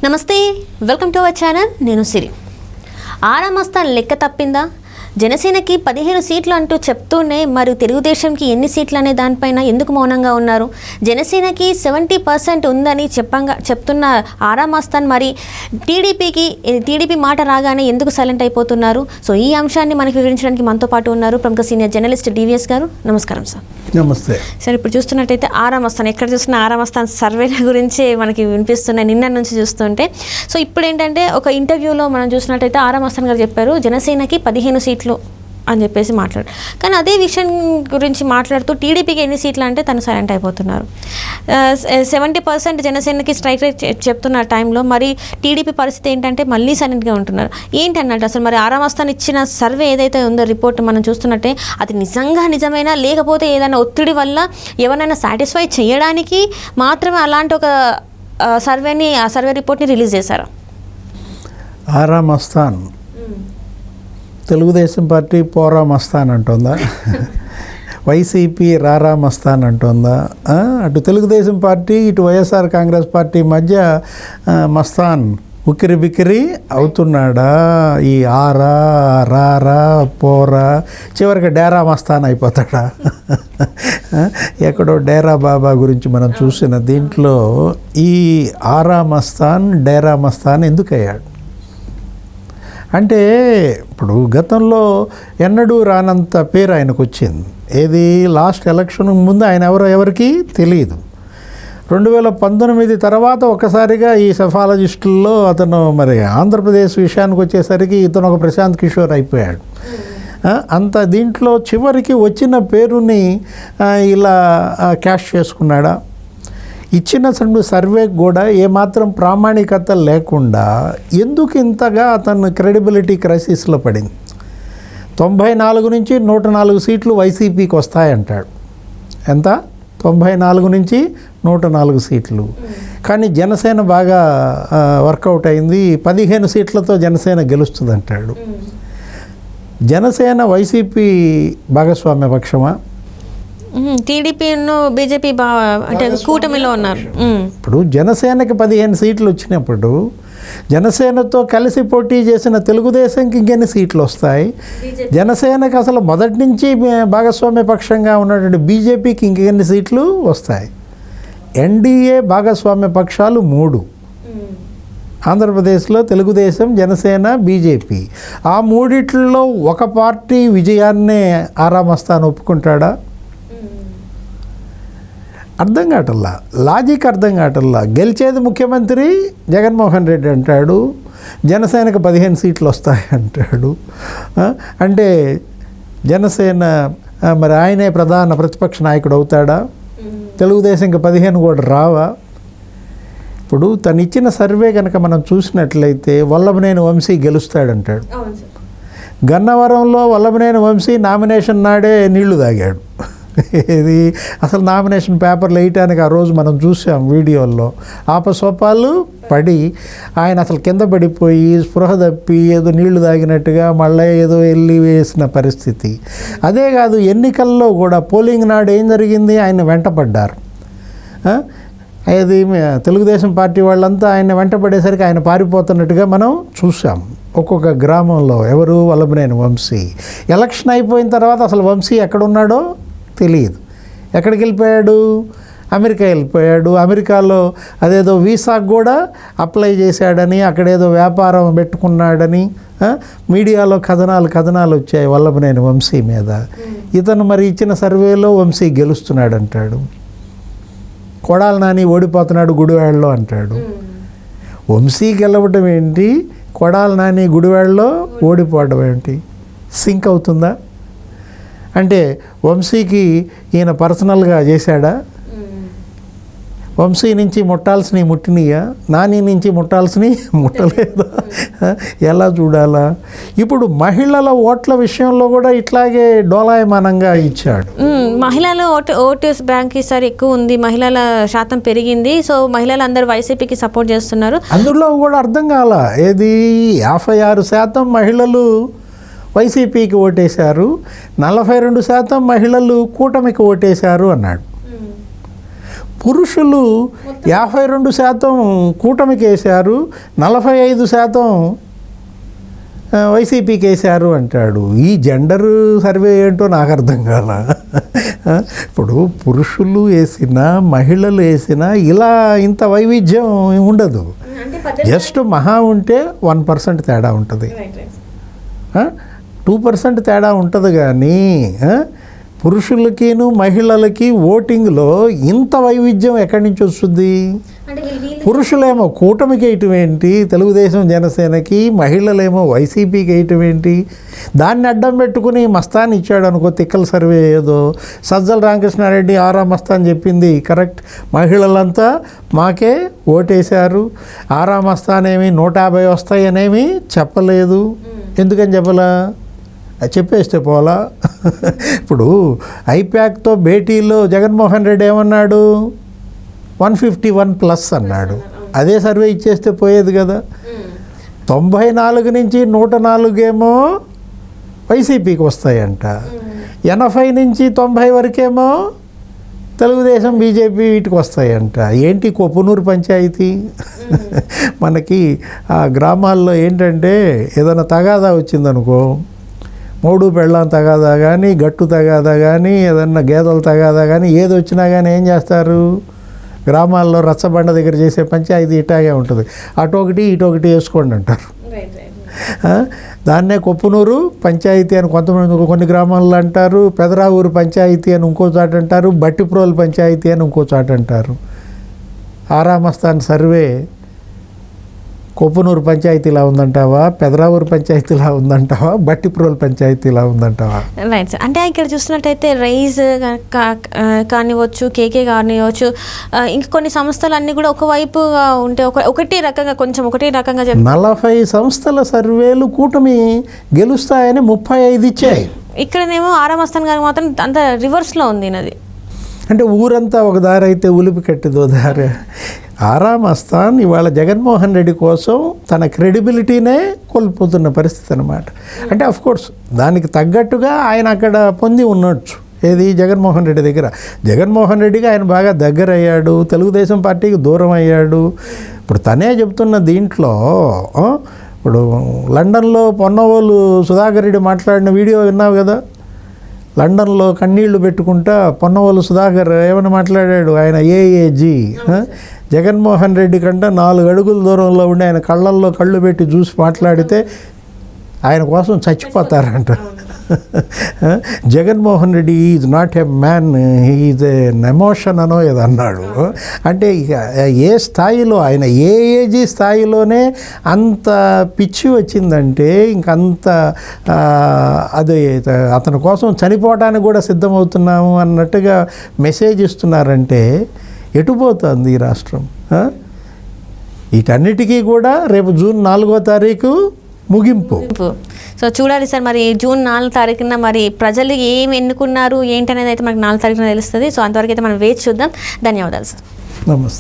నమస్తే, welcome to our channel. నేను సిరి. ఆరామస్థాన్ లెక్క తప్పిందా? జనసేనకి 15 సీట్లు అంటూ చెప్తూనే మరి తెలుగుదేశంకి ఎన్ని సీట్లు అనే దానిపైన ఎందుకు మౌనంగా ఉన్నారు? జనసేనకి 70% ఉందని చెప్తున్న ఆరామస్థాన్ మరి టీడీపీ మాట రాగానే ఎందుకు సైలెంట్ అయిపోతున్నారు? సో ఈ అంశాన్ని మనకి వివరించడానికి మనతో పాటు ఉన్నారు ప్రముఖ సీనియర్ జర్నలిస్ట్ డివిఎస్ గారు. నమస్కారం సార్. నమస్తే సార్. ఇప్పుడు చూస్తున్నట్టయితే ఆరామస్థాన్, ఎక్కడ చూస్తున్న ఆరామస్థాన్ సర్వేల గురించి మనకి వినిపిస్తున్నాయి నిన్న నుంచి చూస్తుంటే. సో ఇప్పుడు ఏంటంటే ఒక ఇంటర్వ్యూలో మనం చూసినట్టయితే ఆరామస్థాన్ గారు చెప్పారు జనసేనకి 15 సీట్లు అని చెప్పేసి మాట్లాడు. కానీ అదే విషయం గురించి మాట్లాడుతూ టీడీపీకి ఎన్ని సీట్లు అంటే తను సైలెంట్ అయిపోతున్నారు. 70% జనసేనకి స్ట్రైక్ రేట్ చెప్తున్న టైంలో మరి టీడీపీ పరిస్థితి ఏంటంటే మళ్ళీ సైలెంట్గా ఉంటున్నారు. ఏంటి అన్నట్టు అసలు మరి ఆరామస్థాన్ ఇచ్చిన సర్వే ఏదైతే ఉందో రిపోర్ట్ మనం చూస్తున్నట్టే అది నిజమైనా లేకపోతే ఏదైనా ఒత్తిడి వల్ల ఎవరైనా సాటిస్ఫై చేయడానికి మాత్రమే అలాంటి ఒక సర్వే రిపోర్ట్ని రిలీజ్ చేశారు. ఆరామస్థాన్ తెలుగుదేశం పార్టీ పోరామస్థాన్ అంటుందా, వైసీపీ రారామస్థాన్ అంటుందా? అటు తెలుగుదేశం పార్టీ ఇటు వైఎస్ఆర్ కాంగ్రెస్ పార్టీ మధ్య మస్తాన్ ఉక్కిరి బిక్కిరి అవుతున్నాడా? ఈ ఆరా రారా పోరా చివరికి డేరా మస్తాన్ అయిపోతాడా? ఎక్కడో డేరా బాబా గురించి మనం చూసిన దీంట్లో ఈ ఆరామస్థాన్ డేరా మస్తాన్ ఎందుకు అయ్యాడు అంటే, ఇప్పుడు గతంలో ఎన్నడూ రానంత పేరు ఆయనకు వచ్చింది. ఏది లాస్ట్ ఎలక్షన్ ముందు ఆయన ఎవరికి తెలియదు. 2019 తర్వాత ఒకసారిగా ఈ సెఫాలజిస్టుల్లో అతను మరి ఆంధ్రప్రదేశ్ విషయానికి వచ్చేసరికి ఇతను ఒక ప్రశాంత్ కిషోర్ అయిపోయాడు. అంత దీంట్లో చివరికి వచ్చిన పేరుని ఇలా క్యాష్ చేసుకున్నాడా? ఇచ్చిన సర్వేకి కూడా ఏమాత్రం ప్రామాణికత లేకుండా ఎందుకు ఇంతగా అతను క్రెడిబిలిటీ క్రైసిస్లో పడింది? 94 నుంచి 104 సీట్లు వైసీపీకి వస్తాయంటాడు. ఎంత? 94 నుంచి 104 సీట్లు. కానీ జనసేన బాగా వర్కౌట్ అయింది, 15 సీట్లతో జనసేన గెలుస్తుంది అంటాడు. జనసేన వైసీపీ భాగస్వామ్య పక్షమా? టీడీపీ బీజేపీ అంటే కూటమిలో ఉన్నారు. ఇప్పుడు జనసేనకి 15 సీట్లు వచ్చినప్పుడు జనసేనతో కలిసి పోటీ చేసిన తెలుగుదేశంకి ఇంకెన్ని సీట్లు వస్తాయి? జనసేనకి అసలు మొదటి నుంచి భాగస్వామ్య పక్షంగా ఉన్నటువంటి బీజేపీకి ఇంకెన్ని సీట్లు వస్తాయి? ఎన్డీఏ భాగస్వామ్య పక్షాలు 3 ఆంధ్రప్రదేశ్లో తెలుగుదేశం, జనసేన, బీజేపీ. ఆ మూడిట్లో ఒక పార్టీ విజయాన్నే ఆరామస్థాన్ ఒప్పుకుంటాడా? అర్థం కావటల్లా, లాజిక్ అర్థం కావటల్లా. గెలిచేది ముఖ్యమంత్రి జగన్మోహన్ రెడ్డి అంటాడు, జనసేనకు 15 సీట్లు వస్తాయి అంటాడు. అంటే జనసేన మరి ఆయనే ప్రధాన ప్రతిపక్ష నాయకుడు అవుతాడా? తెలుగుదేశంకి 15 కూడా రావా? ఇప్పుడు తను ఇచ్చిన సర్వే కనుక మనం చూసినట్లయితే వల్లభనేని వంశీ గెలుస్తాడంటాడు. గన్నవరంలో వల్లభనేని వంశీ నామినేషన్ నాడే నీళ్లు తాగాడు. ఇది అసలు నామినేషన్ పేపర్లు వేయటానికి ఆ రోజు మనం చూసాం వీడియోల్లో. ఆపసోపాలు పడి ఆయన అసలు కింద పడిపోయి స్పృహ తప్పి ఏదో నీళ్లు తాగినట్టుగా మళ్ళీ ఏదో వెళ్ళి వేసిన పరిస్థితి. అదే కాదు, ఎన్నికల్లో కూడా పోలింగ్ నాడు ఏం జరిగింది? ఆయన వెంటపడ్డారు. అది తెలుగుదేశం పార్టీ వాళ్ళంతా ఆయన వెంటపడేసరికి ఆయన పారిపోతున్నట్టుగా మనం చూసాం ఒక్కొక్క గ్రామంలో. ఎవరు? వల్లభనేని వంశీ. ఎలక్షన్ అయిపోయిన తర్వాత అసలు వంశీ ఎక్కడున్నాడో తెలియదు. ఎక్కడికి వెళ్ళిపోయాడు? అమెరికా వెళ్ళిపోయాడు. అమెరికాలో అదేదో వీసాకు కూడా అప్లై చేశాడని, అక్కడేదో వ్యాపారం పెట్టుకున్నాడని మీడియాలో కథనాలు వచ్చాయి వల్లభనేని వంశీ మీద. ఇతను మరి ఇచ్చిన సర్వేలో వంశీ గెలుస్తున్నాడు అంటాడు. కొడాలి నాని ఓడిపోతున్నాడు గుడివాడలో అంటాడు. వంశీ గెలవడం ఏంటి, కొడాలి నాని గుడివాడలో ఓడిపోవడం ఏంటి? సింక్ అవుతుందా? అంటే వంశీకి ఈయన పర్సనల్గా చేశాడా? వంశీ నుంచి ముట్టాల్సినవి ముట్టినయా? నాని నుంచి ముట్టాల్సినవి ముట్టలేదా? ఎలా చూడాలా? ఇప్పుడు మహిళల ఓట్ల విషయంలో కూడా ఇట్లాగే డోలాయమానంగా ఇచ్చాడు. మహిళల ఓటు బ్యాంక్ ఈసారి ఎక్కువ ఉంది, మహిళల శాతం పెరిగింది. సో మహిళలందరూ వైసీపీకి సపోర్ట్ చేస్తున్నారు. అందులో కూడా అర్థం కాల. ఏది 56% మహిళలు వైసీపీకి ఓటేశారు, 42% మహిళలు కూటమికి ఓటేశారు అన్నాడు. పురుషులు 52% కూటమికి వేశారు, 45% వైసీపీకి వేశారు అంటాడు. ఈ జెండర్ సర్వే ఏంటో నాకు అర్థం కాల. ఇప్పుడు పురుషులు వేసినా మహిళలు వేసినా ఇలా ఇంత వైవిధ్యం ఉండదు. జస్ట్ మహా ఉంటే 1% తేడా ఉంటుంది, 2% తేడా ఉంటుంది. కానీ పురుషులకిను మహిళలకి ఓటింగ్లో ఇంత వైవిధ్యం ఎక్కడి నుంచి వస్తుంది? పురుషులేమో కూటమికి వేయటం ఏంటి, తెలుగుదేశం జనసేనకి, మహిళలేమో వైసీపీకి వేయటం ఏంటి? దాన్ని అడ్డం పెట్టుకుని మస్తాన్ ఇచ్చాడు అనుకో, తిక్కల సర్వే ఏదో. సజ్జల రామకృష్ణారెడ్డి ఆరా మస్తాన్ చెప్పింది కరెక్ట్, మహిళలంతా మాకే ఓటేశారు. ఆరా మస్తాన్ ఏమి 150 వస్తాయనేమి చెప్పలేదు. ఎందుకని చెప్పలా? చెప్పేస్తే పోలా. ఇప్పుడు ఐప్యాక్తో భేటీలో జగన్మోహన్ రెడ్డి ఏమన్నాడు? 151+ అన్నాడు. అదే సర్వే ఇచ్చేస్తే పోయేది కదా. 94 నుంచి 104 ఏమో వైసీపీకి వస్తాయంట, 80 నుంచి 90 వరకేమో తెలుగుదేశం బీజేపీ వీటికి వస్తాయంట. ఏంటి కొప్పునూరు పంచాయతీ? మనకి ఆ గ్రామాల్లో ఏంటంటే ఏదైనా తగాదా వచ్చిందనుకో, మూడు పెళ్ళాం తగాదా కానీ, గట్టు తగాదా కానీ, ఏదన్నా గేదెల తగాదా కానీ, ఏది వచ్చినా కానీ ఏం చేస్తారు? గ్రామాల్లో రచ్చబండ దగ్గర చేసే పంచాయతీ ఇటాగే ఉంటుంది. అటొకటి ఇటొకటి వేసుకోండి అంటారు. దాన్నే కొప్పునూరు పంచాయతీ అని కొంతమంది కొన్ని గ్రామాల్లో అంటారు, పెదరావూరు పంచాయతీ అని ఇంకో చోట అంటారు, బట్టిప్రోలు పంచాయతీ అని ఇంకో చోట అంటారు. ఆరా మస్తాన్ సర్వే కొప్పునూరు పంచాయతీలా ఉందంటావా, పెదరావూరు పంచాయతీలా ఉందంటావా, బట్టిప్రోలు పంచాయతీలా ఉందంటావా? Right sir. అంటే ఇక్కడ చూసినట్టయితే రైజ్ కానివ్వచ్చు, కేకే కానివ్వచ్చు, ఇంకా కొన్ని సంస్థలు అన్నీ కూడా ఒకవైపుగా ఉంటే ఒకటే రకంగా ఒకటే రకంగా 40 సంస్థల సర్వేలు కూటమి గెలుస్తాయని 35 ఇచ్చాయి. ఇక్కడనేమో ఆరా మస్తాన్ గారికి మాత్రం అంత రివర్స్లో ఉంది నది. అంటే ఊరంతా ఒక దారి అయితే ఉలిపి కట్టిదో దారి. ఆరా మస్తాన్ ఇవాళ జగన్మోహన్ రెడ్డి కోసం తన క్రెడిబిలిటీనే కోల్పోతున్న పరిస్థితి అన్నమాట. అంటే అఫ్కోర్స్ దానికి తగ్గట్టుగా ఆయన అక్కడ పొంది ఉండొచ్చు. ఏది? జగన్మోహన్ రెడ్డి దగ్గర. జగన్మోహన్ రెడ్డికి ఆయన బాగా దగ్గర అయ్యాడు, తెలుగుదేశం పార్టీకి దూరం అయ్యాడు. ఇప్పుడు తనే చెప్తున్న దీంట్లో, ఇప్పుడు లండన్లో పొన్నవోలు సుధాకర్ రెడ్డి మాట్లాడిన వీడియో విన్నావు కదా. లండన్లో కన్నీళ్లు పెట్టుకుంటా పొన్నవోలు సుధాకర్ ఏమని మాట్లాడాడు? ఆయన ఏఏజీ జగన్మోహన్ రెడ్డి కంటే 4 అడుగుల దూరంలో ఉండి ఆయన కళ్ళల్లో కళ్ళు పెట్టి చూసి మాట్లాడితే ఆయన కోసం చచ్చిపోతారంట. Jaganmohan Reddy is not a man, is an emotion అనో ఏదో అన్నాడు. అంటే ఇక ఏ స్థాయిలో ఆయన ఏఏజీ స్థాయిలోనే అంత పిచ్చి వచ్చిందంటే ఇంకంత అది అతని కోసం చనిపోవడానికి కూడా సిద్ధమవుతున్నాము అన్నట్టుగా మెసేజ్ ఇస్తున్నారంటే ఎటుపోతుంది ఈ రాష్ట్రం? వీటన్నిటికీ కూడా రేపు జూన్ 4వ తారీఖు ముగింపు. సో చూడాలి సార్, మరి జూన్ 4 తారీఖున మరి ప్రజలు ఏం ఎన్నుకున్నారు ఏంటనేది అయితే మనకు 4 తారీఖున తెలుస్తుంది. సో అంతవరకు అయితే మనం వేచి చూద్దాం. ధన్యవాదాలు సార్. నమస్తే.